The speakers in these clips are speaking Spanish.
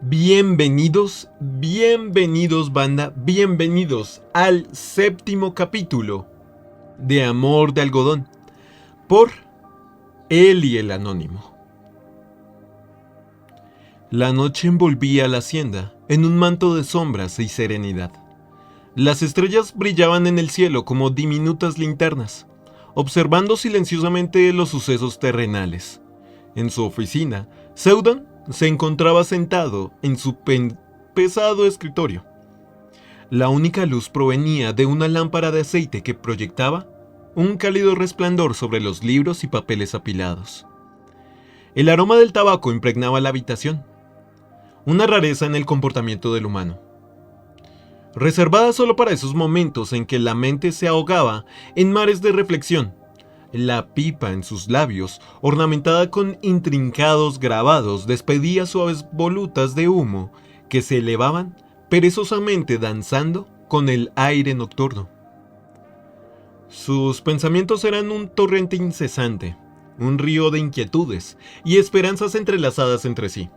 Bienvenidos banda, bienvenidos al 7º capítulo de Amor de Algodón por Eli el Anónimo. La noche envolvía la hacienda en un manto de sombras y serenidad. Las estrellas brillaban en el cielo como diminutas linternas, observando silenciosamente los sucesos terrenales. En su oficina, Seudon se encontraba sentado en su pesado escritorio. La única luz provenía de una lámpara de aceite que proyectaba un cálido resplandor sobre los libros y papeles apilados. El aroma del tabaco impregnaba la habitación, una rareza en el comportamiento del humano, reservada solo para esos momentos en que la mente se ahogaba en mares de reflexión. La pipa en sus labios, ornamentada con intrincados grabados, despedía suaves volutas de humo que se elevaban perezosamente danzando con el aire nocturno. Sus pensamientos eran un torrente incesante, un río de inquietudes y esperanzas entrelazadas entre sí.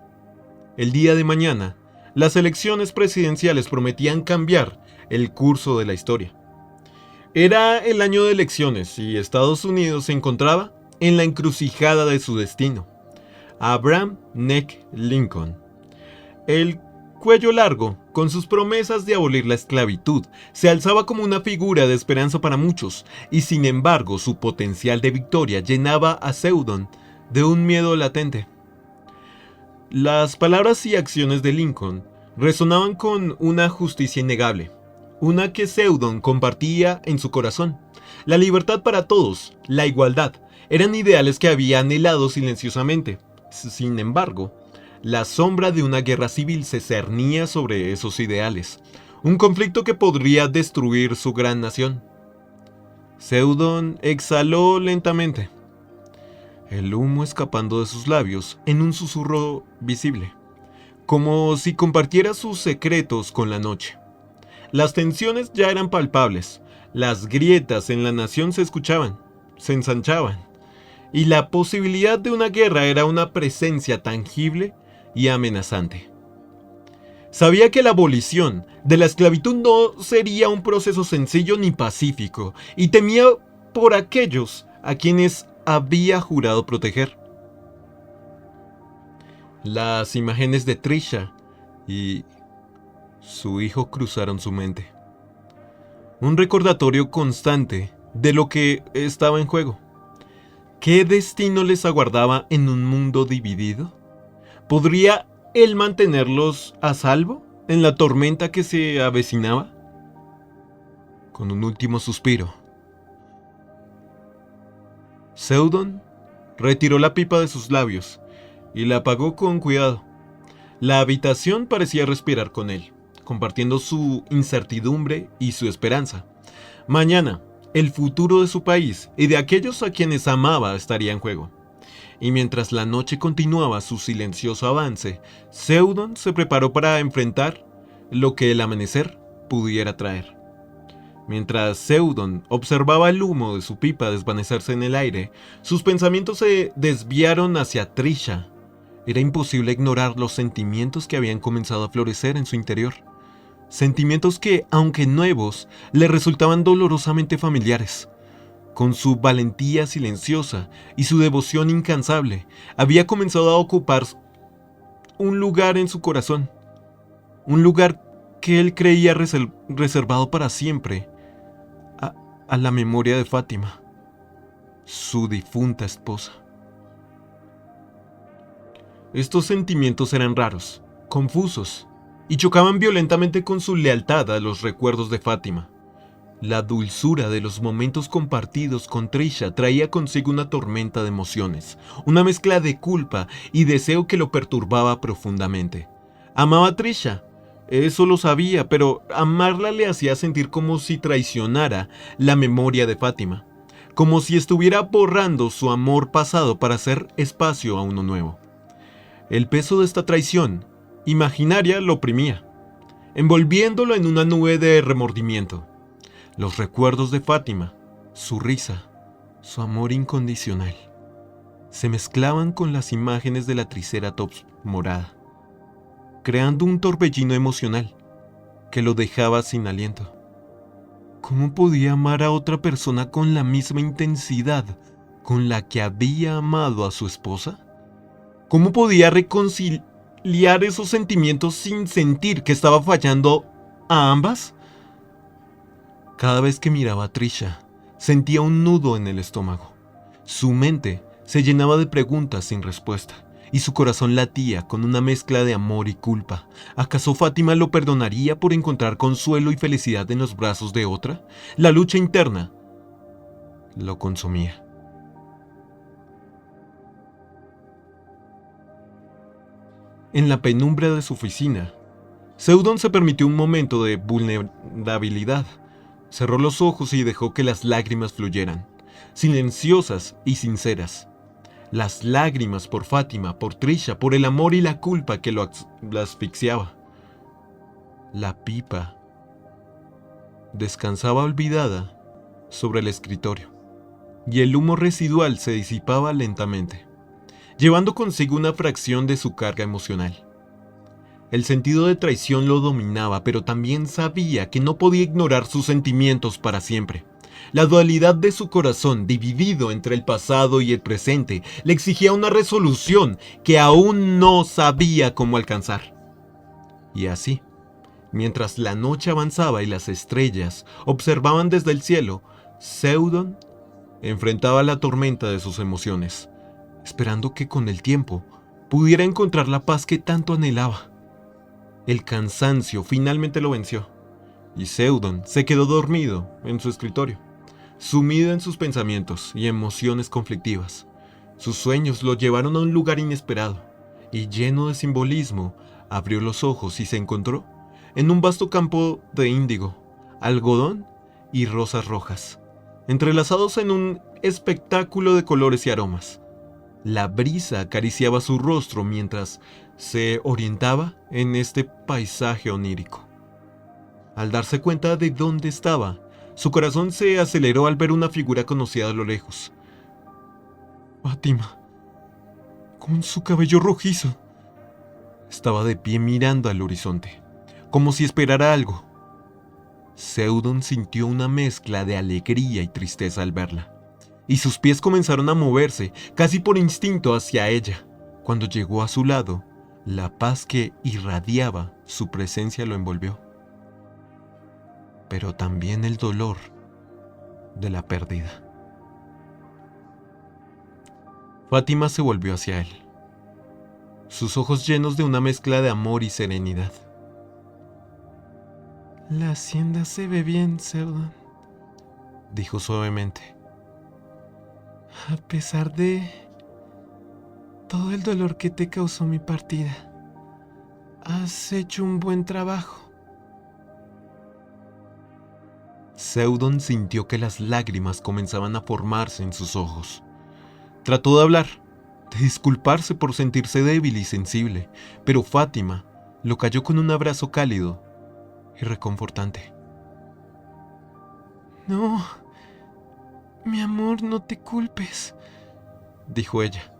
El día de mañana, las elecciones presidenciales prometían cambiar el curso de la historia. Era el año de elecciones y Estados Unidos se encontraba en la encrucijada de su destino. Abraham Neck Lincoln, el cuello largo, con sus promesas de abolir la esclavitud, se alzaba como una figura de esperanza para muchos, y sin embargo su potencial de victoria llenaba a Seudon de un miedo latente. Las palabras y acciones de Lincoln resonaban con una justicia innegable, una que Seudon compartía en su corazón. La libertad para todos, la igualdad, eran ideales que había anhelado silenciosamente. Sin embargo, la sombra de una guerra civil se cernía sobre esos ideales, un conflicto que podría destruir su gran nación. Seudon exhaló lentamente, el humo escapando de sus labios en un susurro visible, como si compartiera sus secretos con la noche. Las tensiones ya eran palpables, las grietas en la nación se escuchaban, se ensanchaban, y la posibilidad de una guerra era una presencia tangible y amenazante. Sabía que la abolición de la esclavitud no sería un proceso sencillo ni pacífico, y temía por aquellos a quienes había jurado proteger. Las imágenes de Trisha y su hijo cruzaron su mente. Un recordatorio constante de lo que estaba en juego. ¿Qué destino les aguardaba en un mundo dividido? ¿Podría él mantenerlos a salvo en la tormenta que se avecinaba? Con un último suspiro, Seudon retiró la pipa de sus labios y la apagó con cuidado. La habitación parecía respirar con él, compartiendo su incertidumbre y su esperanza. Mañana, el futuro de su país y de aquellos a quienes amaba estaría en juego. Y mientras la noche continuaba su silencioso avance, Seudon se preparó para enfrentar lo que el amanecer pudiera traer. Mientras Seudon observaba el humo de su pipa desvanecerse en el aire, sus pensamientos se desviaron hacia Trisha. Era imposible ignorar los sentimientos que habían comenzado a florecer en su interior. Sentimientos que, aunque nuevos, le resultaban dolorosamente familiares. Con su valentía silenciosa y su devoción incansable, había comenzado a ocupar un lugar en su corazón. Un lugar que él creía reservado para siempre a la memoria de Fátima, su difunta esposa. Estos sentimientos eran raros, confusos, y chocaban violentamente con su lealtad a los recuerdos de Fátima. La dulzura de los momentos compartidos con Trisha traía consigo una tormenta de emociones, una mezcla de culpa y deseo que lo perturbaba profundamente. Amaba a Trisha, eso lo sabía, pero amarla le hacía sentir como si traicionara la memoria de Fátima, como si estuviera borrando su amor pasado para hacer espacio a uno nuevo. El peso de esta traición imaginaria lo oprimía, envolviéndolo en una nube de remordimiento. Los recuerdos de Fátima, su risa, su amor incondicional, se mezclaban con las imágenes de la Triceratops morada. creando un torbellino emocional que lo dejaba sin aliento. ¿Cómo podía amar a otra persona con la misma intensidad con la que había amado a su esposa? ¿Cómo podía reconciliar esos sentimientos sin sentir que estaba fallando a ambas? Cada vez que miraba a Trisha, sentía un nudo en el estómago. Su mente se llenaba de preguntas sin respuesta, y su corazón latía con una mezcla de amor y culpa. ¿Acaso Fátima lo perdonaría por encontrar consuelo y felicidad en los brazos de otra? La lucha interna lo consumía. En la penumbra de su oficina, Seudon se permitió un momento de vulnerabilidad. Cerró los ojos y dejó que las lágrimas fluyeran, silenciosas y sinceras. Las lágrimas por Fátima, por Trisha, por el amor y la culpa que la asfixiaba. La pipa descansaba olvidada sobre el escritorio, y el humo residual se disipaba lentamente, llevando consigo una fracción de su carga emocional. El sentido de traición lo dominaba, pero también sabía que no podía ignorar sus sentimientos para siempre. La dualidad de su corazón, dividido entre el pasado y el presente, le exigía una resolución que aún no sabía cómo alcanzar. Y así, mientras la noche avanzaba y las estrellas observaban desde el cielo, Seudon enfrentaba la tormenta de sus emociones, esperando que con el tiempo pudiera encontrar la paz que tanto anhelaba. El cansancio finalmente lo venció, y Seudon se quedó dormido en su escritorio, sumido en sus pensamientos y emociones conflictivas. Sus sueños lo llevaron a un lugar inesperado, y lleno de simbolismo, abrió los ojos y se encontró en un vasto campo de índigo, algodón y rosas rojas, entrelazados en un espectáculo de colores y aromas. La brisa acariciaba su rostro mientras se orientaba en este paisaje onírico. Al darse cuenta de dónde estaba, su corazón se aceleró al ver una figura conocida a lo lejos. Fátima, con su cabello rojizo. Estaba de pie mirando al horizonte, como si esperara algo. Seudon sintió una mezcla de alegría y tristeza al verla, y sus pies comenzaron a moverse, casi por instinto, hacia ella. Cuando llegó a su lado, la paz que irradiaba su presencia lo envolvió, pero también el dolor de la pérdida. Fátima se volvió hacia él, sus ojos llenos de una mezcla de amor y serenidad. La hacienda se ve bien, Seudon, dijo suavemente. A pesar de todo el dolor que te causó mi partida, has hecho un buen trabajo. Seudon sintió que las lágrimas comenzaban a formarse en sus ojos. Trató de hablar, de disculparse por sentirse débil y sensible, pero Fátima lo calló con un abrazo cálido y reconfortante. No, mi amor, no te culpes, dijo ella,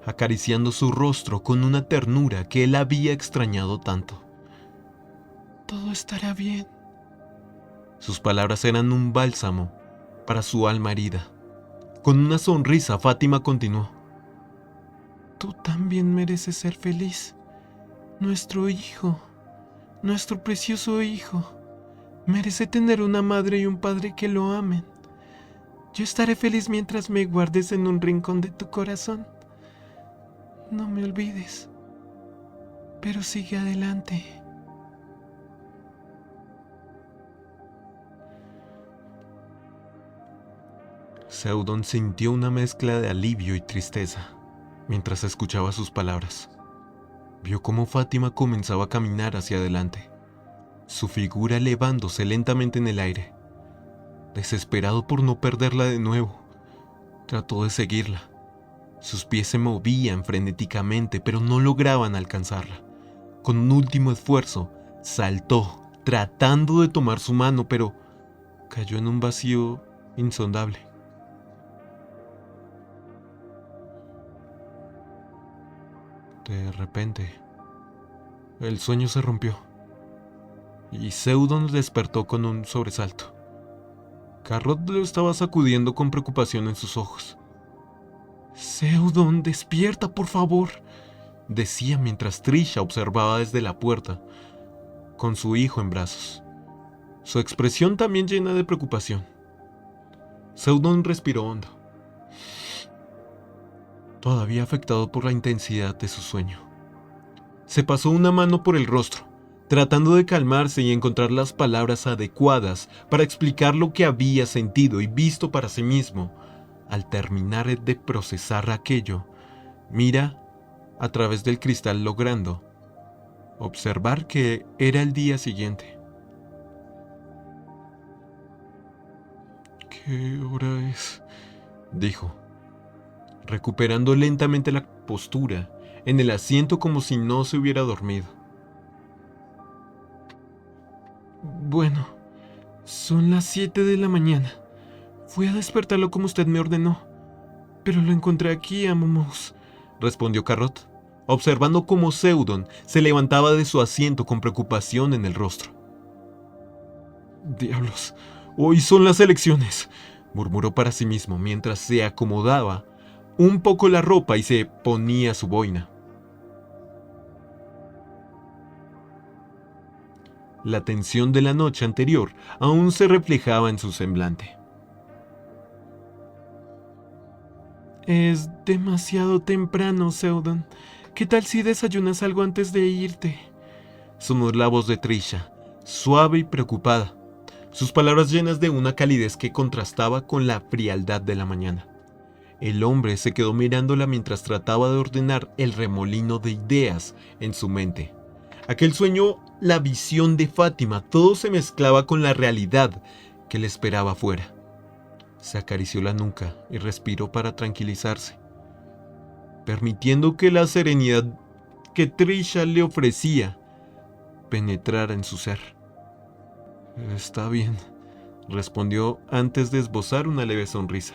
acariciando su rostro con una ternura que él había extrañado tanto. Todo estará bien. Sus palabras eran un bálsamo para su alma herida. Con una sonrisa, Fátima continuó. Tú también mereces ser feliz. Nuestro hijo, nuestro precioso hijo, merece tener una madre y un padre que lo amen. Yo estaré feliz mientras me guardes en un rincón de tu corazón. No me olvides, pero sigue adelante. Seudon sintió una mezcla de alivio y tristeza mientras escuchaba sus palabras. Vio cómo Fátima comenzaba a caminar hacia adelante, su figura elevándose lentamente en el aire. Desesperado por no perderla de nuevo, trató de seguirla. Sus pies se movían frenéticamente, pero no lograban alcanzarla. Con un último esfuerzo, saltó, tratando de tomar su mano, pero cayó en un vacío insondable. De repente, El sueño se rompió y Seudon despertó con un sobresalto. Carrot lo estaba sacudiendo con preocupación en sus ojos. «Seudon, despierta, por favor», decía mientras Trisha observaba desde la puerta, con su hijo en brazos, su expresión también llena de preocupación. Seudon respiró hondo, todavía afectado por la intensidad de su sueño. Se pasó una mano por el rostro, tratando de calmarse y encontrar las palabras adecuadas para explicar lo que había sentido y visto para sí mismo. Al terminar de procesar aquello, mira a través del cristal logrando observar que era el día siguiente. «¿Qué hora es?», dijo, recuperando lentamente la postura en el asiento como si no se hubiera dormido. «Bueno, son las 7 de la mañana. Fui a despertarlo como usted me ordenó, pero lo encontré aquí, Amo Mouse», respondió Carrot, observando cómo Seudon se levantaba de su asiento con preocupación en el rostro. «Diablos, hoy son las elecciones», murmuró para sí mismo mientras se acomodaba un poco la ropa y se ponía su boina. La tensión de la noche anterior aún se reflejaba en su semblante. «Es demasiado temprano, Seudon. ¿Qué tal si desayunas algo antes de irte?», sonó la voz de Trisha, suave y preocupada, sus palabras llenas de una calidez que contrastaba con la frialdad de la mañana. El hombre se quedó mirándola mientras trataba de ordenar el remolino de ideas en su mente. Aquel sueño, la visión de Fátima, todo se mezclaba con la realidad que le esperaba afuera. Se acarició la nuca y respiró para tranquilizarse, permitiendo que la serenidad que Trisha le ofrecía penetrara en su ser. «Está bien», respondió antes de esbozar una leve sonrisa,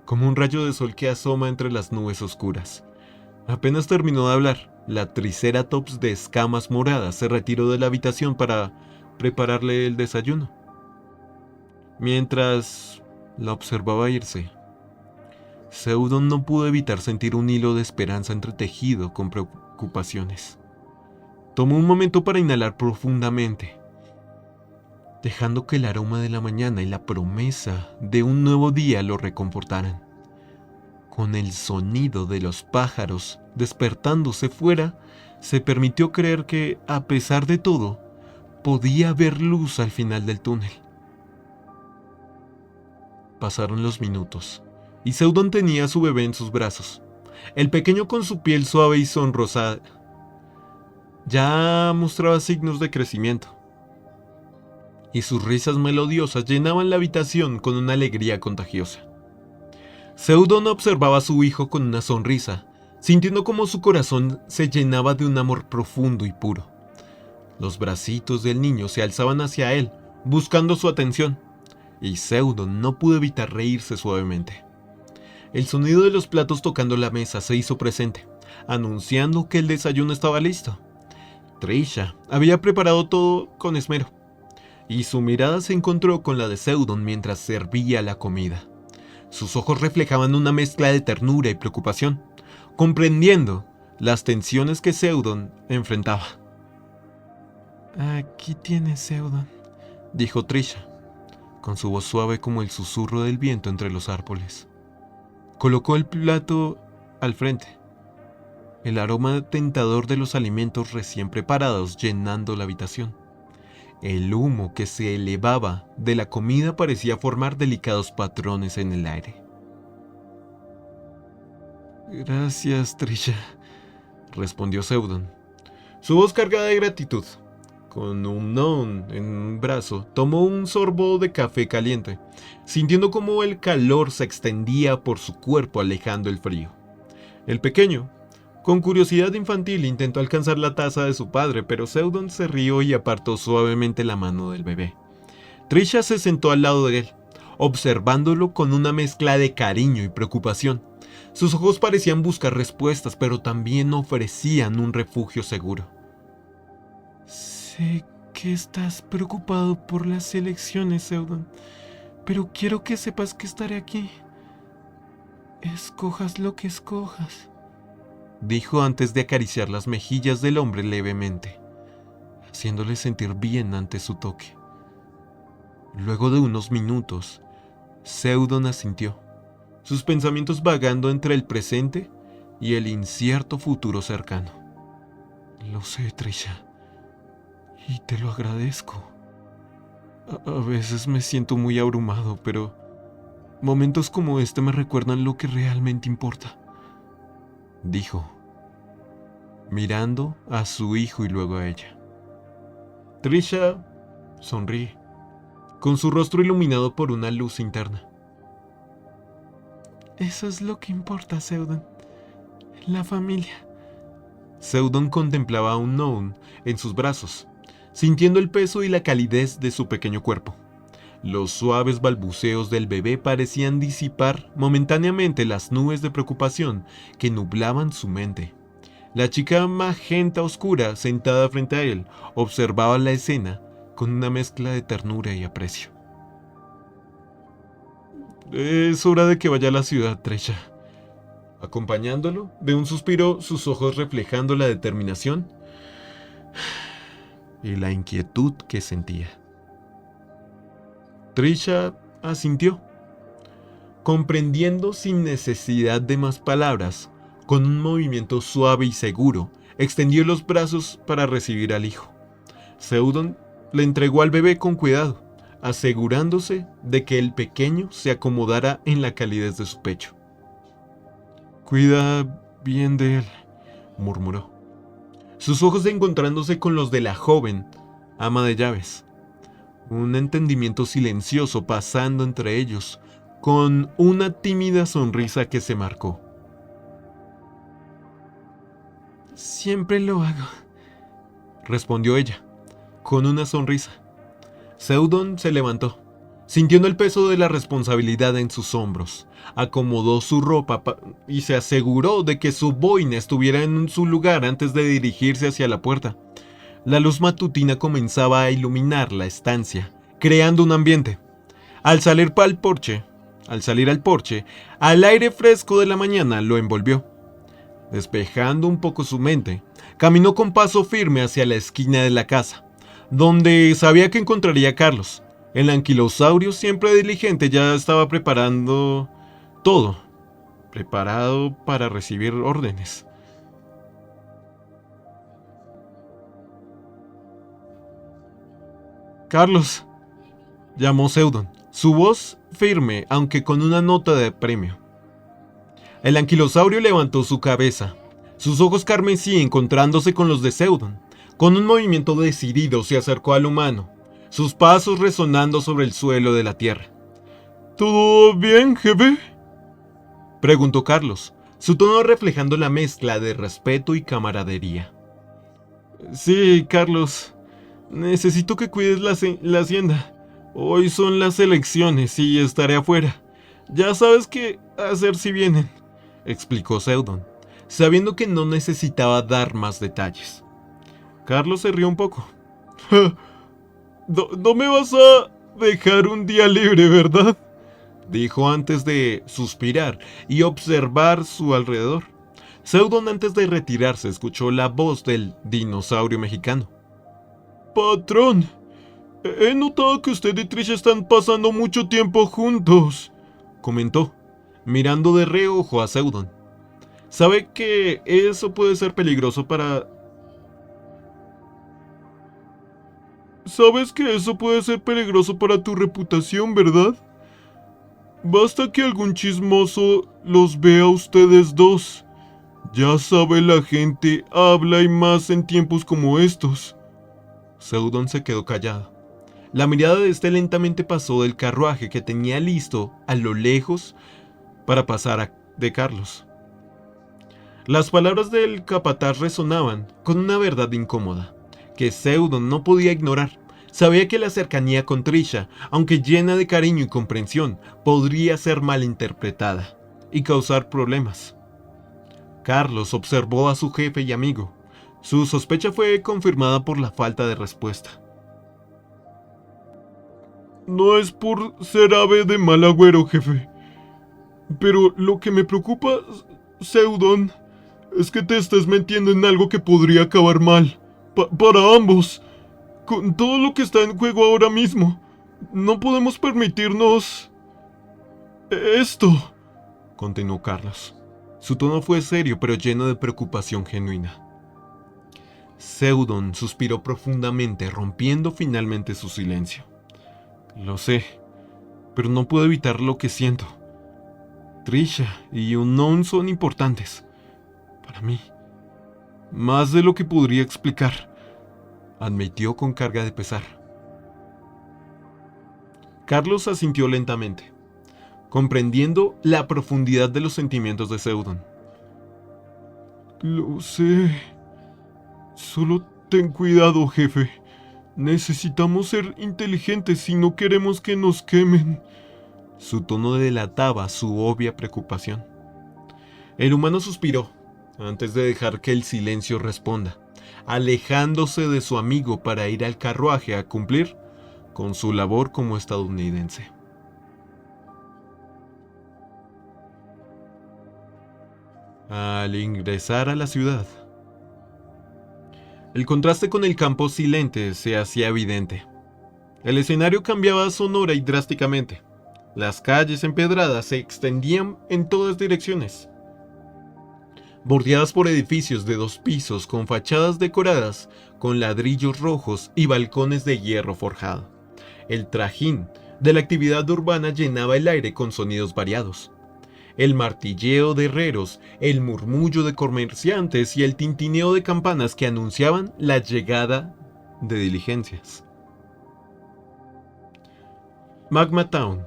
como un rayo de sol que asoma entre las nubes oscuras. Apenas terminó de hablar, la Triceratops de escamas moradas se retiró de la habitación para prepararle el desayuno. Mientras la observaba irse, Seudon no pudo evitar sentir un hilo de esperanza entretejido con preocupaciones. Tomó un momento para inhalar profundamente, dejando que el aroma de la mañana y la promesa de un nuevo día lo reconfortaran. Con el sonido de los pájaros despertándose fuera, se permitió creer que, a pesar de todo, podía ver luz al final del túnel. Pasaron los minutos, y Seudon tenía a su bebé en sus brazos. El pequeño, con su piel suave y sonrosada, ya mostraba signos de crecimiento, y sus risas melodiosas llenaban la habitación con una alegría contagiosa. Seudon observaba a su hijo con una sonrisa, sintiendo como su corazón se llenaba de un amor profundo y puro. Los bracitos del niño se alzaban hacia él, buscando su atención, y Seudon no pudo evitar reírse suavemente. El sonido de los platos tocando la mesa se hizo presente, anunciando que el desayuno estaba listo. Trisha había preparado todo con esmero, y su mirada se encontró con la de Seudon mientras servía la comida. Sus ojos reflejaban una mezcla de ternura y preocupación, comprendiendo las tensiones que Seudon enfrentaba. «Aquí tienes, Seudon», dijo Trisha, con su voz suave como el susurro del viento entre los árboles. Colocó el plato al frente, el aroma tentador de los alimentos recién preparados llenando la habitación. El humo que se elevaba de la comida parecía formar delicados patrones en el aire. «Gracias, Trisha», respondió Seudon, su voz cargada de gratitud. Con un non en un brazo, tomó un sorbo de café caliente, sintiendo cómo el calor se extendía por su cuerpo alejando el frío. El pequeño, con curiosidad infantil, intentó alcanzar la taza de su padre, pero Seudon se rió y apartó suavemente la mano del bebé. Trisha se sentó al lado de él, observándolo con una mezcla de cariño y preocupación. Sus ojos parecían buscar respuestas, pero también ofrecían un refugio seguro. Sé que estás preocupado por las elecciones, Seudon, pero quiero que sepas que estaré aquí. Escojas lo que escojas, dijo antes de acariciar las mejillas del hombre levemente, haciéndole sentir bien ante su toque. Luego de unos minutos, Seudon asintió, sus pensamientos vagando entre el presente y el incierto futuro cercano. Lo sé, Trisha, y te lo agradezco. A veces me siento muy abrumado, pero momentos como este me recuerdan lo que realmente importa, dijo, mirando a su hijo y luego a ella. Trisha sonríe, con su rostro iluminado por una luz interna. Eso es lo que importa, Seudon. La familia. Seudon contemplaba a Unknown en sus brazos, sintiendo el peso y la calidez de su pequeño cuerpo. Los suaves balbuceos del bebé parecían disipar momentáneamente las nubes de preocupación que nublaban su mente. La chica magenta oscura, sentada frente a él, observaba la escena con una mezcla de ternura y aprecio. Es hora de que vaya a la ciudad, Trisha. Acompañándolo, de un suspiro, sus ojos reflejando la determinación y la inquietud que sentía. Trisha asintió, comprendiendo sin necesidad de más palabras. Con un movimiento suave y seguro, extendió los brazos para recibir al hijo. Seudon le entregó al bebé con cuidado, asegurándose de que el pequeño se acomodara en la calidez de su pecho. Cuida bien de él, murmuró, sus ojos encontrándose con los de la joven ama de llaves. Un entendimiento silencioso pasando entre ellos, con una tímida sonrisa que se marcó. Siempre lo hago, respondió ella, con una sonrisa. Seudon se levantó, sintiendo el peso de la responsabilidad en sus hombros. Acomodó su ropa y se aseguró de que su boina estuviera en su lugar antes de dirigirse hacia la puerta. La luz matutina comenzaba a iluminar la estancia, creando un ambiente. Al salir al porche, el aire fresco de la mañana lo envolvió. Despejando un poco su mente, caminó con paso firme hacia la esquina de la casa, donde sabía que encontraría a Carlos. El anquilosaurio, siempre diligente, ya estaba preparando todo, preparado para recibir órdenes. Carlos, llamó Seudon, su voz firme, aunque con una nota de apremio. El anquilosaurio levantó su cabeza, sus ojos carmesí encontrándose con los de Seudon. Con un movimiento decidido se acercó al humano, sus pasos resonando sobre el suelo de la tierra. ¿Todo bien, jefe?, preguntó Carlos, su tono reflejando la mezcla de respeto y camaradería. Sí, Carlos, necesito que cuides la hacienda. Hoy son las elecciones y estaré afuera. Ya sabes qué hacer si vienen, explicó Seudon, sabiendo que no necesitaba dar más detalles. Carlos se rió un poco. No me vas a dejar un día libre, ¿verdad?, dijo antes de suspirar y observar su alrededor. Seudon, antes de retirarse, escuchó la voz del dinosaurio mexicano. Patrón, he notado que usted y Trisha están pasando mucho tiempo juntos, comentó, mirando de reojo a Seudon. Sabe que eso puede ser peligroso para... Sabes que eso puede ser peligroso para tu reputación, ¿verdad? Basta que algún chismoso los vea a ustedes dos. Ya sabe, la gente habla y más en tiempos como estos. Seudon se quedó callado. La mirada de este lentamente pasó del carruaje que tenía listo a lo lejos para pasar de Carlos. Las palabras del capataz resonaban con una verdad incómoda, que Seudon no podía ignorar. Sabía que la cercanía con Trisha, aunque llena de cariño y comprensión, podría ser malinterpretada y causar problemas. Carlos observó a su jefe y amigo, Su sospecha fue confirmada por la falta de respuesta. No es por ser ave de mal agüero, jefe. Pero lo que me preocupa, Seudon, es que te estés metiendo en algo que podría acabar mal. Para ambos. Con todo lo que está en juego ahora mismo. No podemos permitirnos... esto, continuó Carlos. Su tono fue serio, pero lleno de preocupación genuina. Seudon suspiró profundamente, rompiendo finalmente su silencio. Lo sé, pero no puedo evitar lo que siento. Trisha y Unknown son importantes. Para mí. Más de lo que podría explicar, admitió con carga de pesar. Carlos asintió lentamente, comprendiendo la profundidad de los sentimientos de Seudon. Lo sé. Solo ten cuidado, jefe. Necesitamos ser inteligentes si no queremos que nos quemen. Su tono delataba su obvia preocupación. El humano suspiró, antes de dejar que el silencio responda, alejándose de su amigo para ir al carruaje a cumplir con su labor como estadounidense. Al ingresar a la ciudad, el contraste con el campo silente se hacía evidente. El escenario cambiaba sonora y drásticamente. Las calles empedradas se extendían en todas direcciones, bordeadas por edificios de 2 pisos con fachadas decoradas con ladrillos rojos y balcones de hierro forjado. El trajín de la actividad urbana llenaba el aire con sonidos variados. El martilleo de herreros, el murmullo de comerciantes y el tintineo de campanas que anunciaban la llegada de diligencias. Magma Town,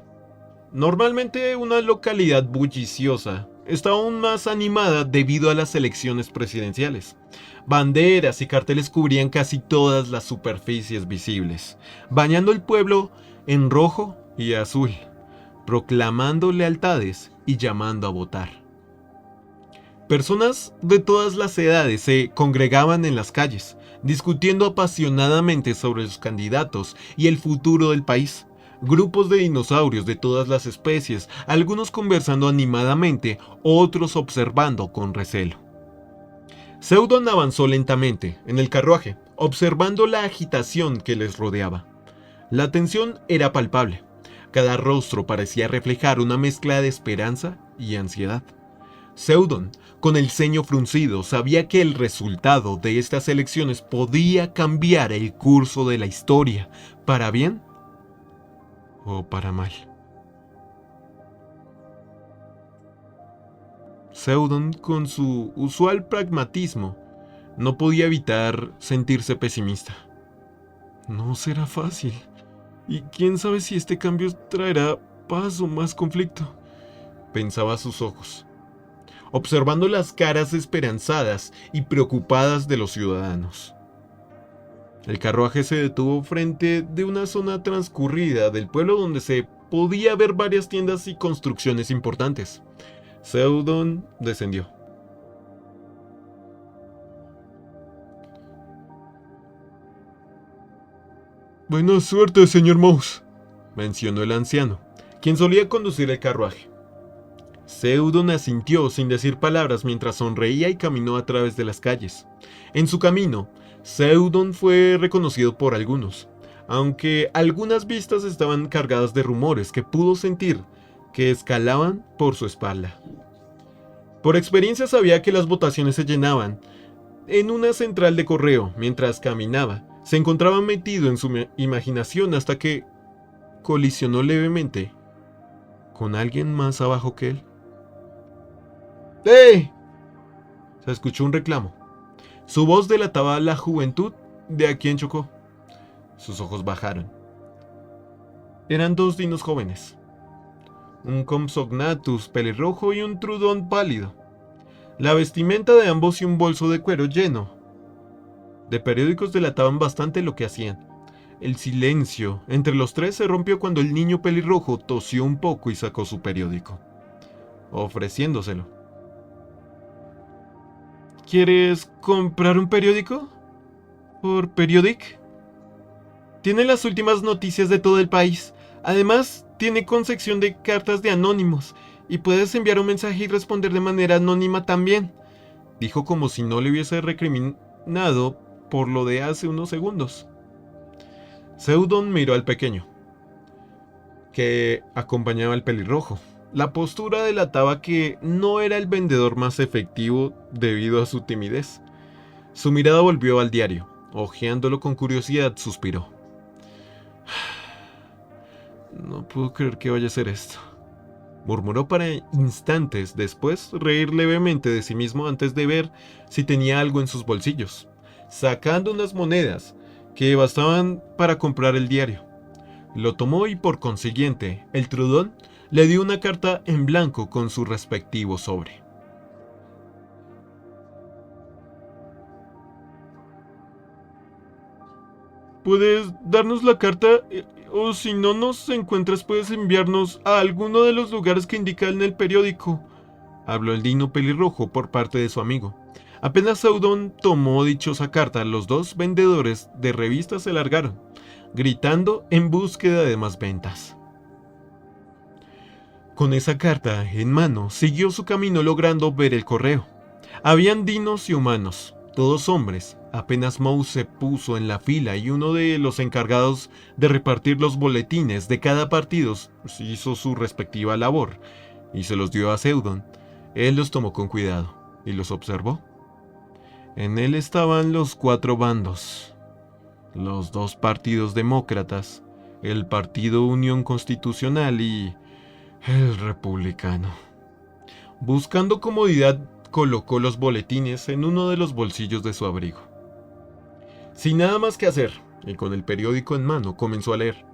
normalmente una localidad bulliciosa, está aún más animada debido a las elecciones presidenciales. Banderas y carteles cubrían casi todas las superficies visibles, bañando el pueblo en rojo y azul, proclamando lealtades y llamando a votar. Personas de todas las edades se congregaban en las calles, discutiendo apasionadamente sobre los candidatos y el futuro del país. Grupos de dinosaurios de todas las especies, algunos conversando animadamente, otros observando con recelo. Seudon avanzó lentamente en el carruaje, observando la agitación que les rodeaba. La tensión era palpable. Cada rostro parecía reflejar una mezcla de esperanza y ansiedad. Seudon, con el ceño fruncido, sabía que el resultado de estas elecciones podía cambiar el curso de la historia, para bien o para mal. Seudon, con su usual pragmatismo, no podía evitar sentirse pesimista. No será fácil. Y quién sabe si este cambio traerá paz o más conflicto, pensaba a sus ojos, observando las caras esperanzadas y preocupadas de los ciudadanos. El carruaje se detuvo frente de una zona transcurrida del pueblo donde se podía ver varias tiendas y construcciones importantes. Seudon descendió. Buena suerte, señor Mouse, mencionó el anciano, quien solía conducir el carruaje. Seudon asintió sin decir palabras mientras sonreía y caminó a través de las calles. En su camino, Seudon fue reconocido por algunos, aunque algunas vistas estaban cargadas de rumores que pudo sentir que escalaban por su espalda. Por experiencia sabía que las votaciones se llenaban. En una central de correo, mientras caminaba, se encontraba metido en su imaginación hasta que colisionó levemente con alguien más abajo que él. ¡Eh! Se escuchó un reclamo. Su voz delataba la juventud de a quien chocó. Sus ojos bajaron. Eran 2 dinos jóvenes. Un Compsognathus pelirrojo y un Trudon pálido. La vestimenta de ambos y un bolso de cuero lleno de periódicos delataban bastante lo que hacían. El silencio entre los 3 se rompió cuando el niño pelirrojo tosió un poco y sacó su periódico, ofreciéndoselo. ¿Quieres comprar un periódico? ¿Por Periodic? Tiene las últimas noticias de todo el país. Además, tiene con sección de cartas de anónimos. Y puedes enviar un mensaje y responder de manera anónima también. Dijo como si no le hubiese recriminado por lo de hace unos segundos. Seudon miró al pequeño, que acompañaba al pelirrojo. La postura delataba que no era el vendedor más efectivo debido a su timidez. Su mirada volvió al diario. Hojeándolo con curiosidad, suspiró. No puedo creer que vaya a ser esto. Murmuró para instantes después reír levemente de sí mismo antes de ver si tenía algo en sus bolsillos, sacando unas monedas que bastaban para comprar el diario. Lo tomó y por consiguiente, el Trudón le dio una carta en blanco con su respectivo sobre. ¿Puedes darnos la carta? O si no nos encuentras, puedes enviarnos a alguno de los lugares que indica en el periódico. Habló el dino pelirrojo por parte de su amigo. Apenas Seudon tomó dichosa carta, los dos vendedores de revistas se largaron, gritando en búsqueda de más ventas. Con esa carta en mano, siguió su camino logrando ver el correo. Habían dinos y humanos, todos hombres. Apenas Mouse se puso en la fila y uno de los encargados de repartir los boletines de cada partido hizo su respectiva labor y se los dio a Seudon. Él los tomó con cuidado y los observó. En él estaban los 4 bandos, los 2 partidos demócratas, el Partido Unión Constitucional y el Republicano. Buscando comodidad, colocó los boletines en uno de los bolsillos de su abrigo. Sin nada más que hacer, y con el periódico en mano, comenzó a leer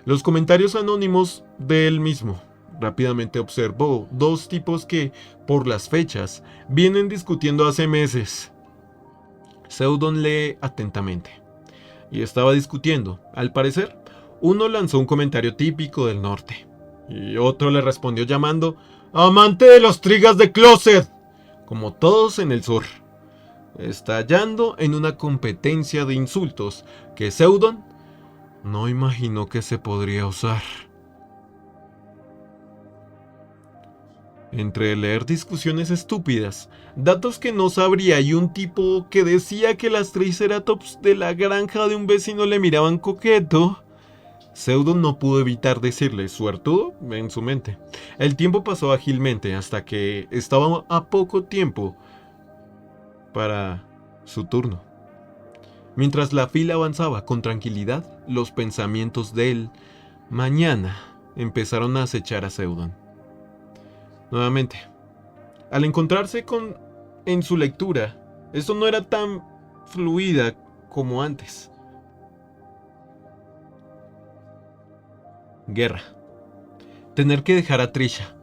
los comentarios anónimos de él mismo. Rápidamente observó 2 tipos que, por las fechas, vienen discutiendo hace meses. Seudon lee atentamente. Y estaba discutiendo. Al parecer, uno lanzó un comentario típico del norte, y otro le respondió llamando «amante de los trigas de closet», como todos en el sur, estallando en una competencia de insultos que Seudon no imaginó que se podría usar. Entre leer discusiones estúpidas, datos que no sabría y un tipo que decía que las triceratops de la granja de un vecino le miraban coqueto, Seudon no pudo evitar decirle suertudo en su mente. El tiempo pasó ágilmente hasta que estaba a poco tiempo para su turno. Mientras la fila avanzaba con tranquilidad, los pensamientos de él mañana empezaron a acechar a Seudon. Nuevamente, al encontrarse en su lectura, esto no era tan fluida como antes. Guerra. Tener que dejar a Trisha,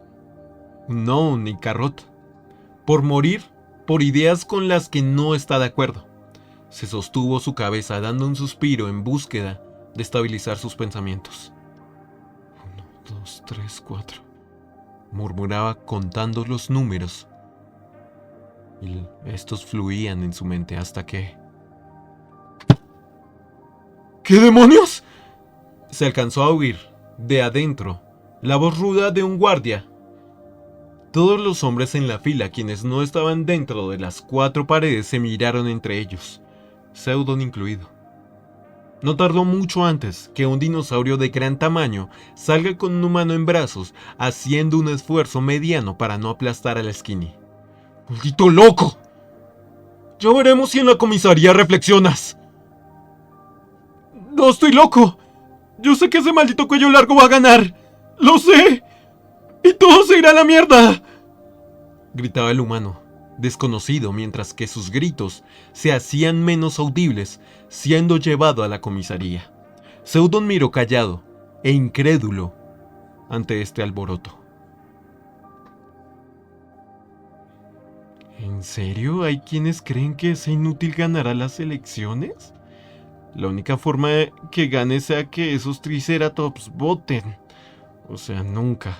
no ni Carrot, por morir por ideas con las que no está de acuerdo. Se sostuvo su cabeza dando un suspiro en búsqueda de estabilizar sus pensamientos. 1, 2, 3, 4. Murmuraba contando los números. Y estos fluían en su mente hasta que... ¿Qué demonios? Se alcanzó a oír, de adentro, la voz ruda de un guardia. Todos los hombres en la fila, quienes no estaban dentro de las 4 paredes, se miraron entre ellos, Seudon incluido. No tardó mucho antes que un dinosaurio de gran tamaño salga con un humano en brazos, haciendo un esfuerzo mediano para no aplastar a la Skinny. ¡Maldito loco! Ya veremos si en la comisaría reflexionas. No estoy loco. Yo sé que ese maldito cuello largo va a ganar. ¡Lo sé! ¡Y todo se irá a la mierda!, gritaba el humano, desconocido, mientras que sus gritos se hacían menos audibles, siendo llevado a la comisaría. Seudon miró callado e incrédulo ante este alboroto. ¿En serio hay quienes creen que ese inútil ganará las elecciones? La única forma de que gane sea que esos triceratops voten. O sea, nunca,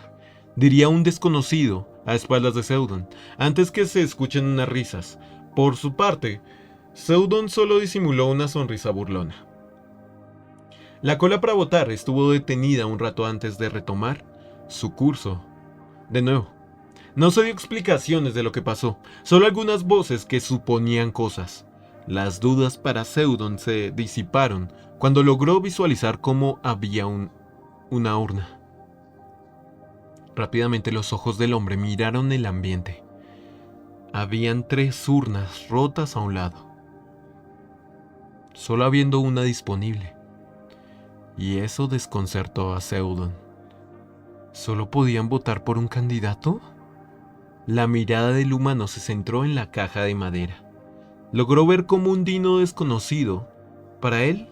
diría un desconocido a espaldas de Seudon, antes que se escuchen unas risas. Por su parte, Seudon solo disimuló una sonrisa burlona. La cola para votar estuvo detenida un rato antes de retomar su curso. De nuevo, no se dio explicaciones de lo que pasó, solo algunas voces que suponían cosas. Las dudas para Seudon se disiparon cuando logró visualizar cómo había una urna. Rápidamente los ojos del hombre miraron el ambiente. Habían 3 urnas rotas a un lado, solo habiendo una disponible. Y eso desconcertó a Seudon. ¿Solo podían votar por un candidato? La mirada del humano se centró en la caja de madera. Logró ver cómo un dino desconocido, para él,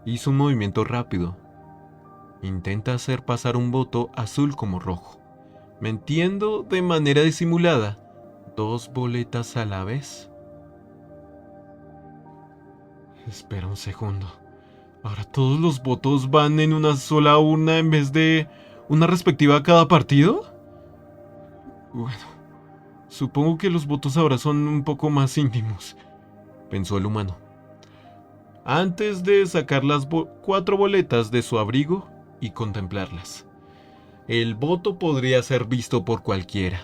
hizo un movimiento rápido. Intenta hacer pasar un voto azul como rojo, metiendo de manera disimulada 2 boletas a la vez. Espera un segundo. ¿Ahora todos los votos van en una sola urna en vez de una respectiva a cada partido? Bueno, supongo que los votos ahora son un poco más íntimos, pensó el humano. Antes de sacar las 4 boletas de su abrigo y contemplarlas. El voto podría ser visto por cualquiera.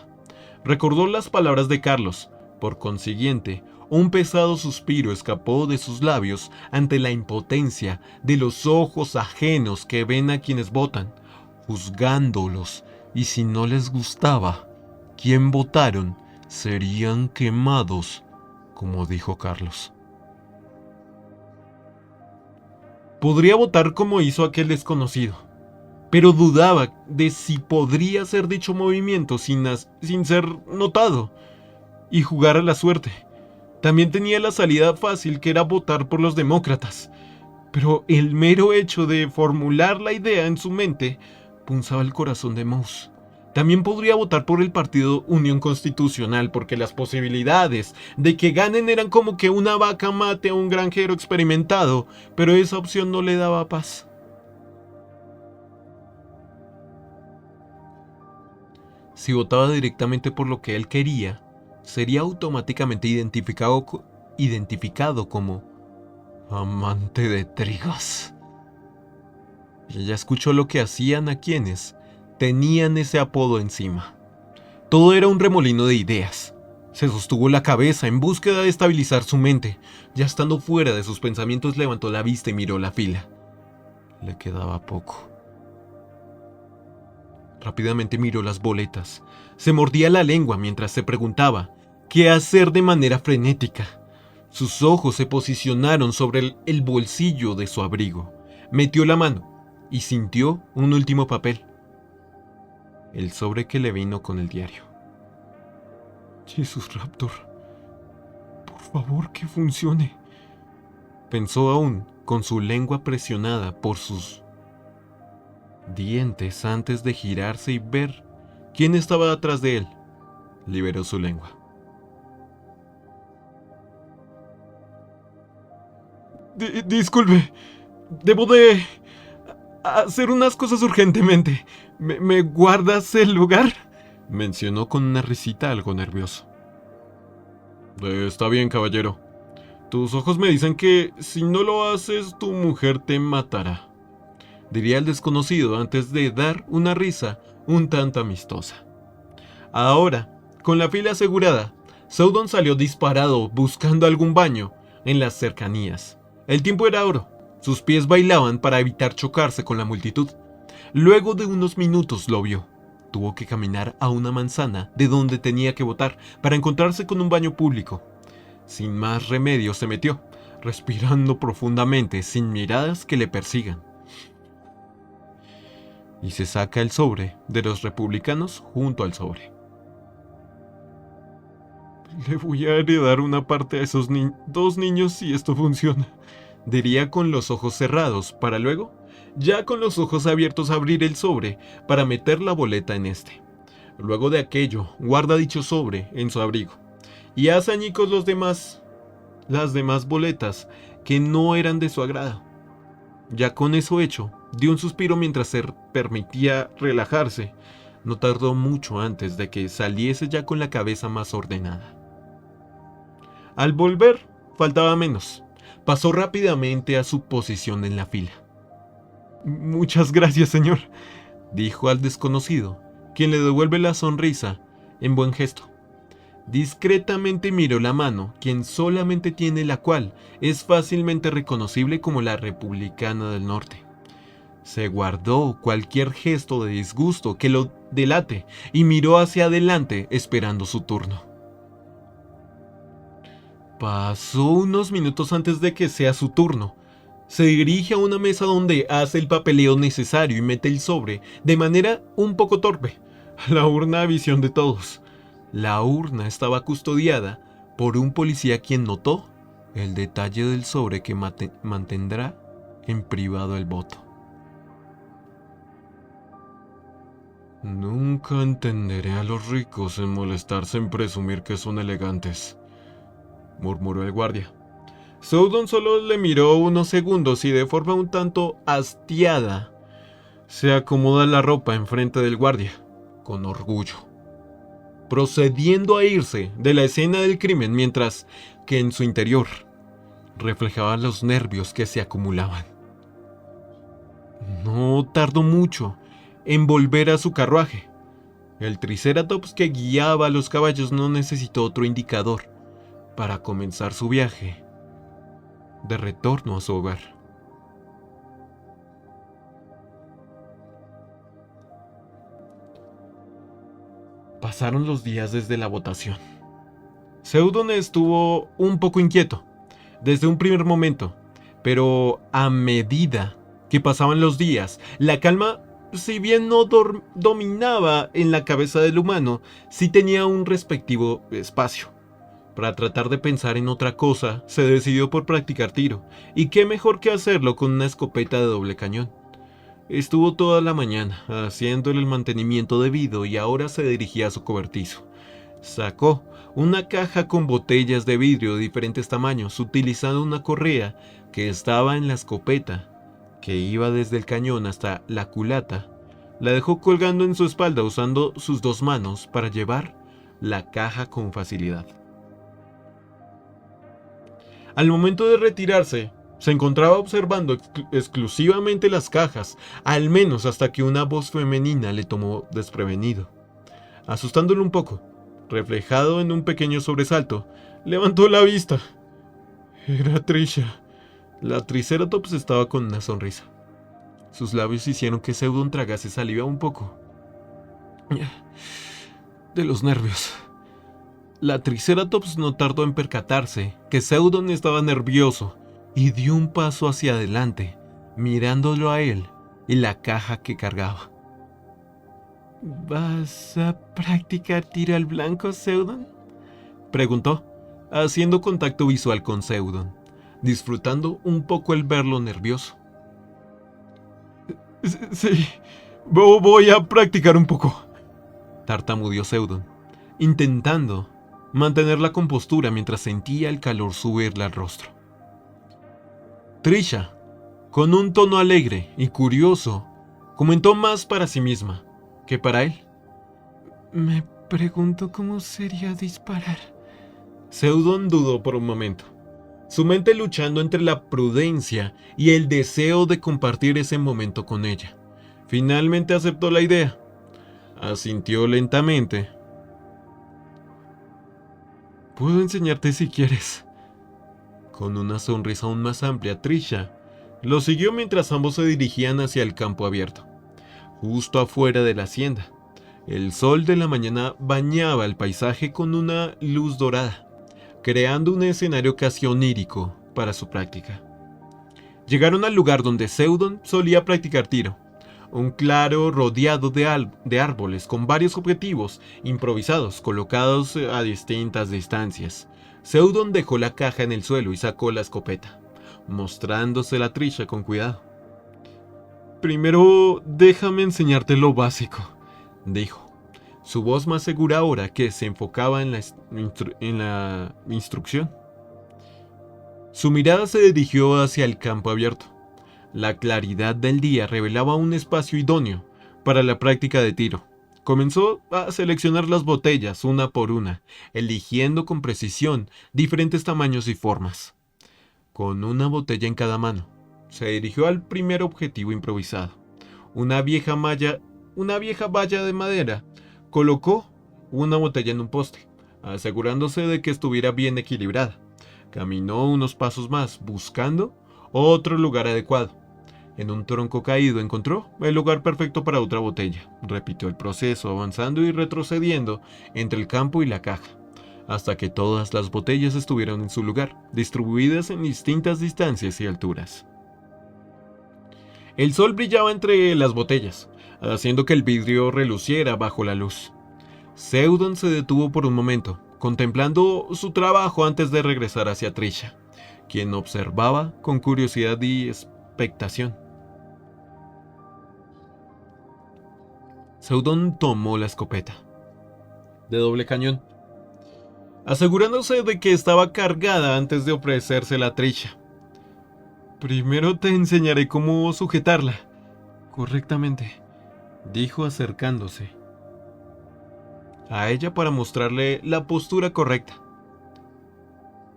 Recordó las palabras de Carlos. Por consiguiente, un pesado suspiro escapó de sus labios ante la impotencia de los ojos ajenos que ven a quienes votan, juzgándolos, y si no les gustaba quién votaron, serían quemados, como dijo Carlos. Podría votar como hizo aquel desconocido, pero dudaba de si podría hacer dicho movimiento sin ser notado y jugar a la suerte. También tenía la salida fácil, que era votar por los demócratas, pero el mero hecho de formular la idea en su mente punzaba el corazón de Mouse. También podría votar por el partido Unión Constitucional, porque las posibilidades de que ganen eran como que una vaca mate a un granjero experimentado, pero esa opción no le daba paz. Si votaba directamente por lo que él quería, sería automáticamente identificado como amante de trigas. Ella escuchó lo que hacían a quienes tenían ese apodo encima. Todo era un remolino de ideas. Se sostuvo la cabeza en búsqueda de estabilizar su mente. Ya estando fuera de sus pensamientos, levantó la vista y miró la fila. Le quedaba poco. Rápidamente miró las boletas. Se mordía la lengua mientras se preguntaba qué hacer de manera frenética. Sus ojos se posicionaron sobre el bolsillo de su abrigo. Metió la mano y sintió un último papel. El sobre que le vino con el diario. Jesus Raptor, por favor que funcione, pensó aún con su lengua presionada por sus dientes antes de girarse y ver quién estaba atrás de él. Liberó su lengua. Disculpe, debo de hacer unas cosas urgentemente. ¿Me guardas el lugar?, mencionó con una risita algo nervioso. Está bien, caballero. Tus ojos me dicen que si no lo haces, tu mujer te matará, diría el desconocido antes de dar una risa un tanto amistosa. Ahora, con la fila asegurada, Seudon salió disparado buscando algún baño en las cercanías. El tiempo era oro. Sus pies bailaban para evitar chocarse con la multitud. Luego de unos minutos lo vio. Tuvo que caminar a una manzana de donde tenía que votar para encontrarse con un baño público. Sin más remedio se metió, respirando profundamente sin miradas que le persigan. Y se saca el sobre de los republicanos junto al sobre. Le voy a heredar una parte a esos 2 niños si esto funciona, diría con los ojos cerrados, para luego, ya con los ojos abiertos, abrir el sobre para meter la boleta en este. Luego de aquello, guarda dicho sobre en su abrigo y hace añicos las demás boletas que no eran de su agrado. Ya con eso hecho, dio un suspiro mientras se permitía relajarse. No tardó mucho antes de que saliese ya con la cabeza más ordenada. Al volver, faltaba menos. Pasó rápidamente a su posición en la fila. Muchas gracias, señor, dijo al desconocido, quien le devuelve la sonrisa en buen gesto. Discretamente miró la mano, quien solamente tiene la cual es fácilmente reconocible como la Republicana del Norte. Se guardó cualquier gesto de disgusto que lo delate y miró hacia adelante esperando su turno. Pasó unos minutos antes de que sea su turno. Se dirige a una mesa donde hace el papeleo necesario y mete el sobre de manera un poco torpe a la urna a visión de todos. La urna estaba custodiada por un policía quien notó el detalle del sobre que mantendrá en privado el voto. Nunca entenderé a los ricos en molestarse en presumir que son elegantes, murmuró el guardia. Seudon solo le miró unos segundos y de forma un tanto hastiada se acomoda la ropa enfrente del guardia, con orgullo, procediendo a irse de la escena del crimen mientras que en su interior reflejaban los nervios que se acumulaban. No tardó mucho en volver a su carruaje. El Triceratops que guiaba a los caballos no necesitó otro indicador para comenzar su viaje de retorno a su hogar. Pasaron los días desde la votación. Seudon estuvo un poco inquieto desde un primer momento, pero a medida que pasaban los días, la calma, si bien no dominaba en la cabeza del humano, sí tenía un respectivo espacio. Para tratar de pensar en otra cosa, se decidió por practicar tiro, y qué mejor que hacerlo con una escopeta de doble cañón. Estuvo toda la mañana haciéndole el mantenimiento debido y ahora se dirigía a su cobertizo. Sacó una caja con botellas de vidrio de diferentes tamaños, utilizando una correa que estaba en la escopeta, que iba desde el cañón hasta la culata. La dejó colgando en su espalda usando sus dos manos para llevar la caja con facilidad. Al momento de retirarse, se encontraba observando exclusivamente las cajas, al menos hasta que una voz femenina le tomó desprevenido. Asustándolo un poco, reflejado en un pequeño sobresalto, levantó la vista. Era Trisha. La Triceratops estaba con una sonrisa. Sus labios hicieron que Seudon tragase saliva un poco. De los nervios. La Triceratops no tardó en percatarse que Seudon estaba nervioso y dio un paso hacia adelante, mirándolo a él y la caja que cargaba. ¿Vas a practicar tiro al blanco, Seudon?, preguntó, haciendo contacto visual con Seudon, disfrutando un poco el verlo nervioso. Sí, voy a practicar un poco, tartamudeó Seudon, intentando mantener la compostura mientras sentía el calor subirle al rostro. Trisha, con un tono alegre y curioso, comentó más para sí misma que para él. Me pregunto cómo sería disparar. Seudon dudó por un momento, su mente luchando entre la prudencia y el deseo de compartir ese momento con ella. Finalmente aceptó la idea. Asintió lentamente. Puedo enseñarte si quieres. Con una sonrisa aún más amplia, Trisha lo siguió mientras ambos se dirigían hacia el campo abierto, justo afuera de la hacienda. El sol de la mañana bañaba el paisaje con una luz dorada, creando un escenario casi onírico para su práctica. Llegaron al lugar donde Seudon solía practicar tiro, un claro rodeado de árboles con varios objetivos improvisados colocados a distintas distancias. Seudon dejó la caja en el suelo y sacó la escopeta, mostrándosela a Trisha con cuidado. Primero déjame enseñarte lo básico, dijo, su voz más segura ahora que se enfocaba en la instrucción. Su mirada se dirigió hacia el campo abierto. La claridad del día revelaba un espacio idóneo para la práctica de tiro, Comenzó a seleccionar las botellas una por una, eligiendo con precisión diferentes tamaños y formas. Con una botella en cada mano, se dirigió al primer objetivo improvisado. Una vieja valla de madera. Colocó una botella en un poste, asegurándose de que estuviera bien equilibrada. Caminó unos pasos más, buscando otro lugar adecuado. En un tronco caído encontró el lugar perfecto para otra botella. Repitió el proceso, avanzando y retrocediendo entre el campo y la caja, hasta que todas las botellas estuvieron en su lugar, distribuidas en distintas distancias y alturas. El sol brillaba entre las botellas, haciendo que el vidrio reluciera bajo la luz. Seudon se detuvo por un momento, contemplando su trabajo antes de regresar hacia Trisha, quien observaba con curiosidad y expectación. Seudon tomó la escopeta, de doble cañón, asegurándose de que estaba cargada antes de ofrecérsela a Trisha. «Primero te enseñaré cómo sujetarla correctamente», dijo acercándose a ella para mostrarle la postura correcta.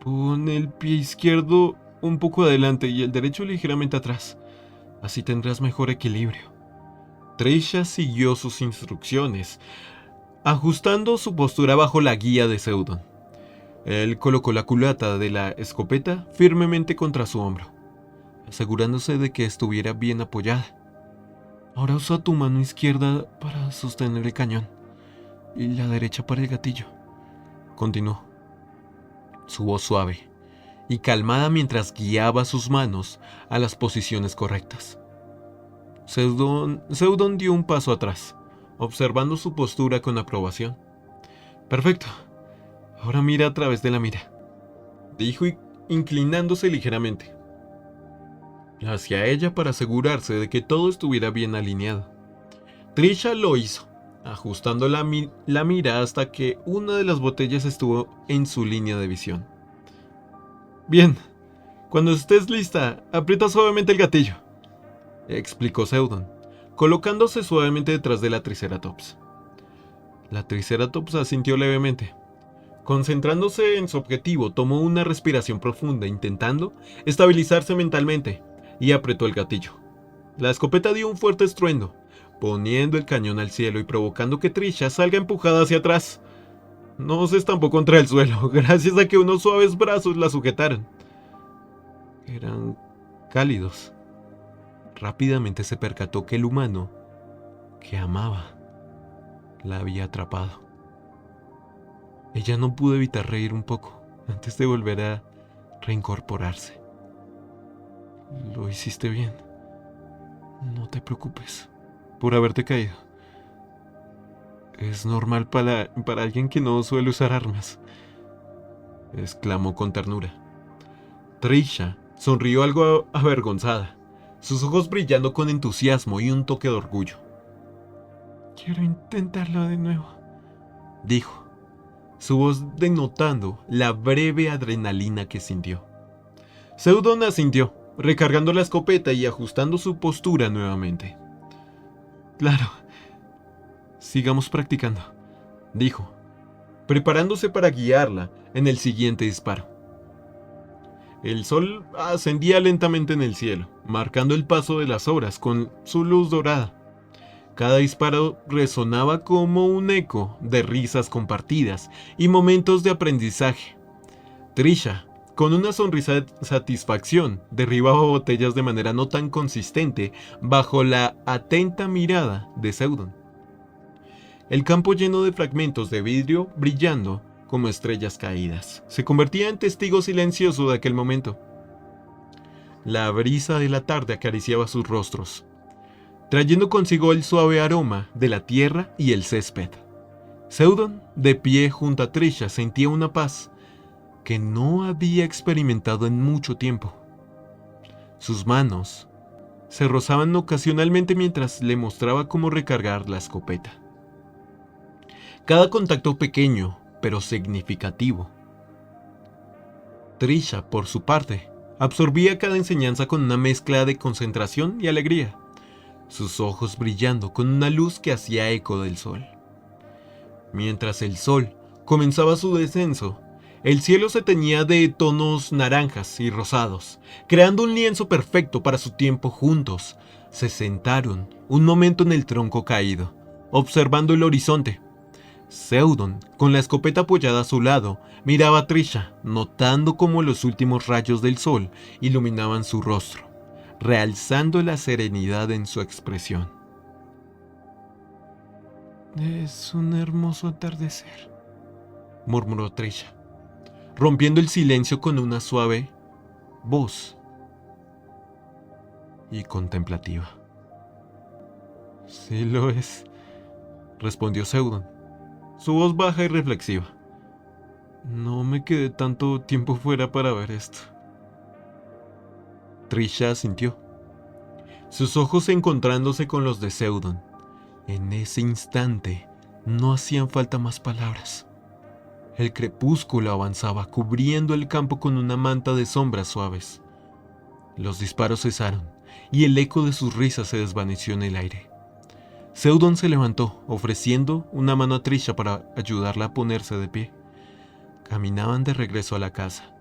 «Pon el pie izquierdo un poco adelante y el derecho ligeramente atrás. Así tendrás mejor equilibrio». Trisha siguió sus instrucciones, ajustando su postura bajo la guía de Seudon. Él colocó la culata de la escopeta firmemente contra su hombro, asegurándose de que estuviera bien apoyada. «Ahora usa tu mano izquierda para sostener el cañón y la derecha para el gatillo», continuó. Su voz suave y calmada mientras guiaba sus manos a las posiciones correctas. Seudon dio un paso atrás, observando su postura con aprobación. «Perfecto. Ahora mira a través de la mira», dijo inclinándose ligeramente hacia ella para asegurarse de que todo estuviera bien alineado. Trisha lo hizo, ajustando la mira hasta que una de las botellas estuvo en su línea de visión. «Bien, cuando estés lista, aprieta suavemente el gatillo», explicó Seudon, colocándose suavemente detrás de la Triceratops. La Triceratops asintió levemente. Concentrándose en su objetivo, tomó una respiración profunda, intentando estabilizarse mentalmente, y apretó el gatillo. La escopeta dio un fuerte estruendo, poniendo el cañón al cielo y provocando que Trisha salga empujada hacia atrás. No se estampó contra el suelo, gracias a que unos suaves brazos la sujetaron. Eran cálidos. Rápidamente se percató que el humano que amaba la había atrapado. Ella no pudo evitar reír un poco antes de volver a reincorporarse. «Lo hiciste bien. No te preocupes por haberte caído. Es normal para alguien que no suele usar armas», exclamó con ternura. Trisha sonrió algo avergonzada, sus ojos brillando con entusiasmo y un toque de orgullo. «Quiero intentarlo de nuevo», dijo, su voz denotando la breve adrenalina que sintió. Seudon asintió, recargando la escopeta y ajustando su postura nuevamente. «Claro, sigamos practicando», dijo, preparándose para guiarla en el siguiente disparo. El sol ascendía lentamente en el cielo, marcando el paso de las horas con su luz dorada. Cada disparo resonaba como un eco de risas compartidas y momentos de aprendizaje. Trisha, con una sonrisa de satisfacción, derribaba botellas de manera no tan consistente bajo la atenta mirada de Seudon. El campo lleno de fragmentos de vidrio brillando como estrellas caídas se convertía en testigo silencioso de aquel momento. La brisa de la tarde acariciaba sus rostros, trayendo consigo el suave aroma de la tierra y el césped. Seudon, de pie junto a Trisha, sentía una paz que no había experimentado en mucho tiempo. Sus manos se rozaban ocasionalmente mientras le mostraba cómo recargar la escopeta. Cada contacto pequeño, pero significativo. Trisha, por su parte, absorbía cada enseñanza con una mezcla de concentración y alegría, sus ojos brillando con una luz que hacía eco del sol. Mientras el sol comenzaba su descenso, el cielo se teñía de tonos naranjas y rosados, creando un lienzo perfecto para su tiempo juntos. Se sentaron un momento en el tronco caído, observando el horizonte. Seudon, con la escopeta apoyada a su lado, miraba a Trisha, notando cómo los últimos rayos del sol iluminaban su rostro, realzando la serenidad en su expresión. «Es un hermoso atardecer», murmuró Trisha, rompiendo el silencio con una suave voz y contemplativa. «Sí lo es», respondió Seudon, su voz baja y reflexiva. «No me quedé tanto tiempo fuera para ver esto». Trisha asintió, sus ojos encontrándose con los de Seudon. En ese instante no hacían falta más palabras. El crepúsculo avanzaba, cubriendo el campo con una manta de sombras suaves. Los disparos cesaron y el eco de sus risas se desvaneció en el aire. Seudon se levantó, ofreciendo una mano a Trisha para ayudarla a ponerse de pie. Caminaban de regreso a la casa,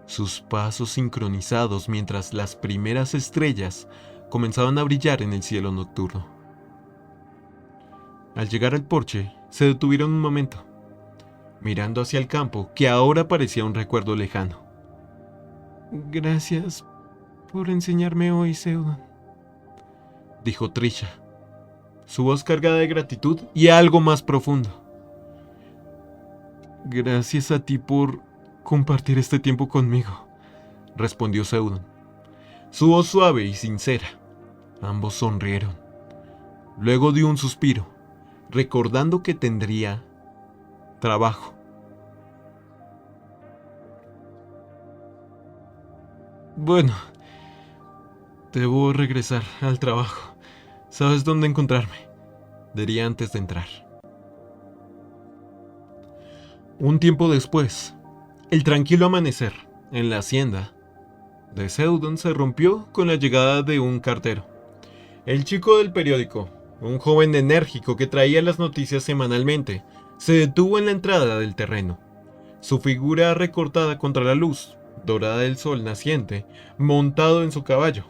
sus pasos sincronizados mientras las primeras estrellas comenzaban a brillar en el cielo nocturno. Al llegar al porche, se detuvieron un momento, mirando hacia el campo que ahora parecía un recuerdo lejano. «Gracias por enseñarme hoy, Seudon», dijo Trisha, su voz cargada de gratitud y algo más profundo. «Gracias a ti por compartir este tiempo conmigo», respondió Seudon, su voz suave y sincera. Ambos sonrieron. Luego dio un suspiro, recordando que tendría trabajo. «Bueno, debo regresar al trabajo. Sabes dónde encontrarme», diría antes de entrar. Un tiempo después, el tranquilo amanecer en la hacienda de Seudon se rompió con la llegada de un cartero. El chico del periódico, un joven enérgico que traía las noticias semanalmente, se detuvo en la entrada del terreno. Su figura recortada contra la luz dorada del sol naciente, montado en su caballo.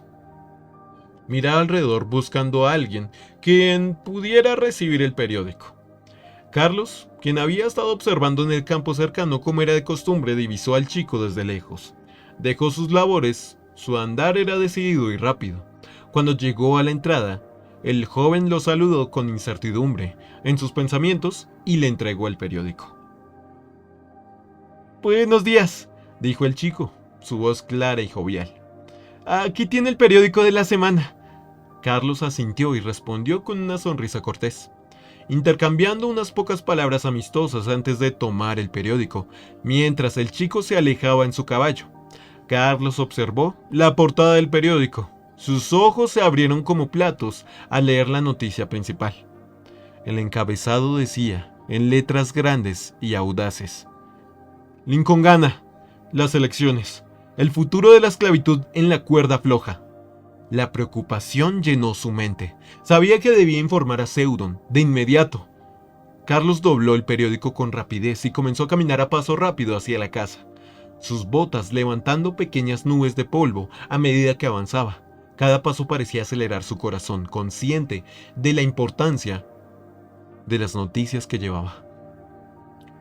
Miraba alrededor buscando a alguien quien pudiera recibir el periódico. Carlos, quien había estado observando en el campo cercano como era de costumbre, divisó al chico desde lejos. Dejó sus labores, su andar era decidido y rápido. Cuando llegó a la entrada, el joven lo saludó con incertidumbre en sus pensamientos y le entregó el periódico. «Buenos días», dijo el chico, su voz clara y jovial. «Aquí tiene el periódico de la semana». Carlos asintió y respondió con una sonrisa cortés, intercambiando unas pocas palabras amistosas antes de tomar el periódico, mientras el chico se alejaba en su caballo. Carlos observó la portada del periódico. Sus ojos se abrieron como platos al leer la noticia principal. El encabezado decía, en letras grandes y audaces: «Lincoln gana las elecciones. El futuro de la esclavitud en la cuerda floja». La preocupación llenó su mente. Sabía que debía informar a Seudon de inmediato. Carlos dobló el periódico con rapidez y comenzó a caminar a paso rápido hacia la casa, sus botas levantando pequeñas nubes de polvo a medida que avanzaba. Cada paso parecía acelerar su corazón, consciente de la importancia de las noticias que llevaba.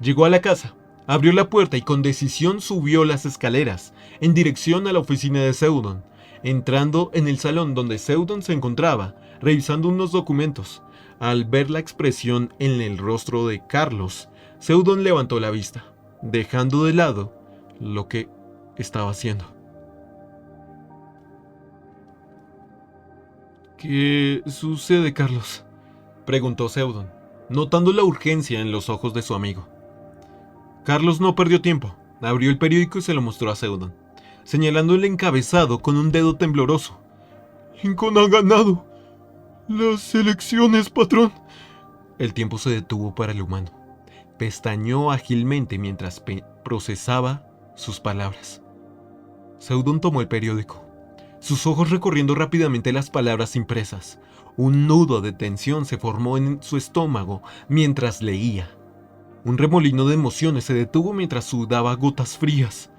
Llegó a la casa, abrió la puerta y con decisión subió las escaleras en dirección a la oficina de Seudon. Entrando en el salón donde Seudon se encontraba, revisando unos documentos, al ver la expresión en el rostro de Carlos, Seudon levantó la vista, dejando de lado lo que estaba haciendo. «¿Qué sucede, Carlos?», preguntó Seudon, notando la urgencia en los ojos de su amigo. Carlos no perdió tiempo, abrió el periódico y se lo mostró a Seudon, señalando el encabezado con un dedo tembloroso. «Lincoln ha ganado las elecciones, patrón». El tiempo se detuvo para el humano. Pestañeó ágilmente mientras procesaba sus palabras. Seudon tomó el periódico, sus ojos recorriendo rápidamente las palabras impresas. Un nudo de tensión se formó en su estómago mientras leía. Un remolino de emociones se detuvo mientras sudaba gotas frías.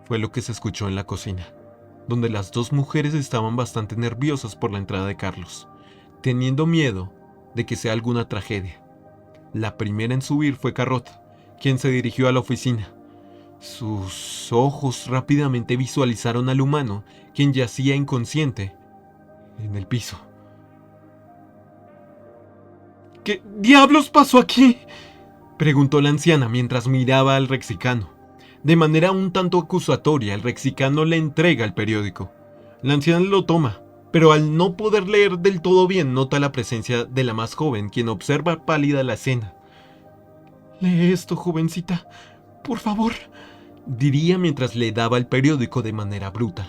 Fue lo que se escuchó en la cocina, donde las dos mujeres estaban bastante nerviosas por la entrada de Carlos, teniendo miedo de que sea alguna tragedia. La primera en subir fue Carrot, quien se dirigió a la oficina. Sus ojos rápidamente visualizaron al humano, quien yacía inconsciente en el piso. ¿Qué diablos pasó aquí?, preguntó la anciana mientras miraba al rexicano. De manera un tanto acusatoria, el rexicano le entrega el periódico. La anciana lo toma, pero al no poder leer del todo bien, nota la presencia de la más joven, quien observa pálida la escena. «Lee esto, jovencita, por favor», diría mientras le daba el periódico de manera bruta.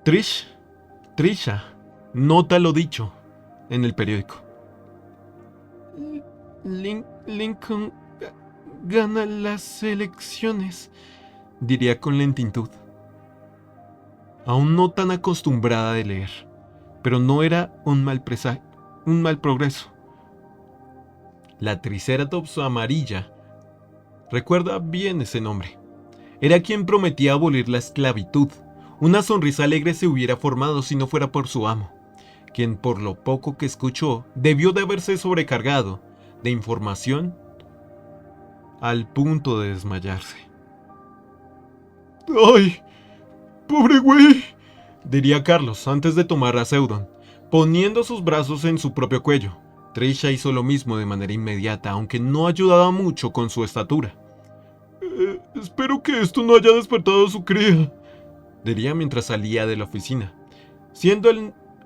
Trisha, nota lo dicho en el periódico. Lincoln gana las elecciones, diría con lentitud. Aún no tan acostumbrada de leer, pero no era un mal progreso. La Triceratops amarilla, recuerda bien ese nombre, era quien prometía abolir la esclavitud. Una sonrisa alegre se hubiera formado si no fuera por su amo, quien por lo poco que escuchó debió de haberse sobrecargado de información al punto de desmayarse. ¡Ay! ¡Pobre güey!, diría Carlos antes de tomar a Seudon, poniendo sus brazos en su propio cuello. Trisha hizo lo mismo de manera inmediata, aunque no ayudaba mucho con su estatura. Espero que esto no haya despertado a su cría, diría mientras salía de la oficina,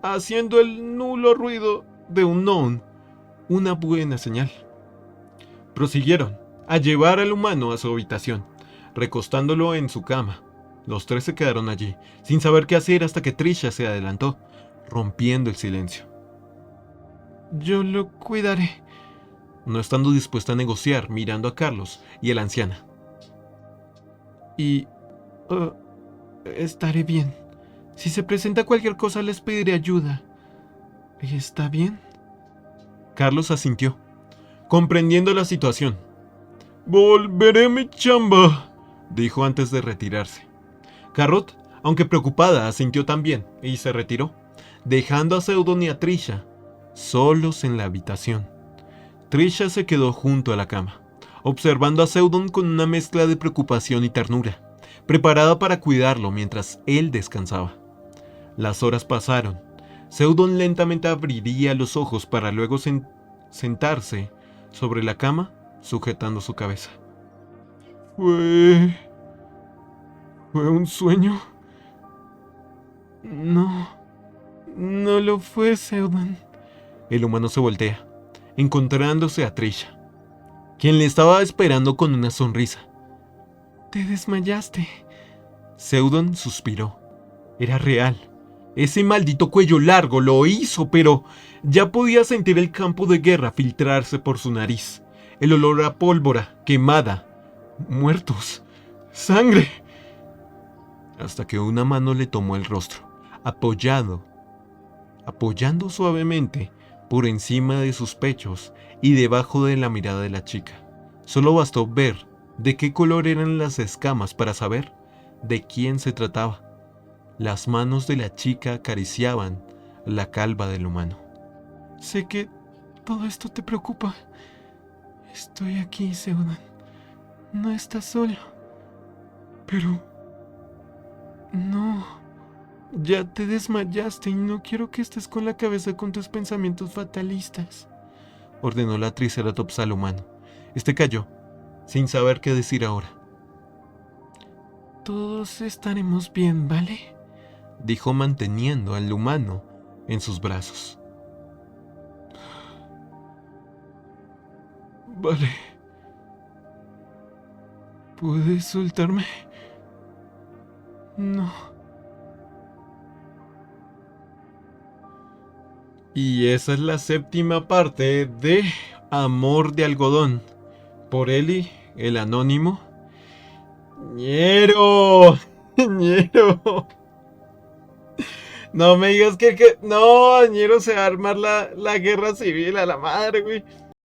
haciendo el nulo ruido de un non, una buena señal. Prosiguieron a llevar al humano a su habitación, recostándolo en su cama. Los tres se quedaron allí, sin saber qué hacer hasta que Trisha se adelantó, rompiendo el silencio. «Yo lo cuidaré», no estando dispuesta a negociar, mirando a Carlos y a la anciana. «Y estaré bien. Si se presenta cualquier cosa, les pediré ayuda. ¿Está bien?». Carlos asintió, comprendiendo la situación. «Volveré a mi chamba», dijo antes de retirarse. Carrot, aunque preocupada, asintió también y se retiró, dejando a Seudon y a Trisha solos en la habitación. Trisha se quedó junto a la cama, observando a Seudon con una mezcla de preocupación y ternura, preparada para cuidarlo mientras él descansaba. Las horas pasaron. Seudon lentamente abriría los ojos para luego sentarse sobre la cama, sujetando su cabeza. ¿Fue un sueño? No lo fue, Seudon. El humano se voltea, encontrándose a Trisha, quien le estaba esperando con una sonrisa. «Te desmayaste». Seudon suspiró. Era real. Ese maldito cuello largo lo hizo, pero ya podía sentir el campo de guerra filtrarse por su nariz. El olor a pólvora, quemada, muertos, sangre. Hasta que una mano le tomó el rostro, apoyando suavemente por encima de sus pechos y debajo de la mirada de la chica. Solo bastó ver de qué color eran las escamas para saber de quién se trataba. Las manos de la chica acariciaban la calva del humano. «Sé que todo esto te preocupa. Estoy aquí, Seudon. No estás solo. Pero... no... Ya te desmayaste y no quiero que estés con la cabeza con tus pensamientos fatalistas», ordenó la Triceratops al humano. Este calló, sin saber qué decir ahora. «Todos estaremos bien, ¿vale?», dijo manteniendo al humano en sus brazos. «Vale. ¿Puedes soltarme?» «No». Y esa es la séptima parte de Amor de Algodón, por Eli, el anónimo. ¡Ñero! ¡Ñero! No me digas que no, Dañero se va a armar la guerra civil a la madre, güey.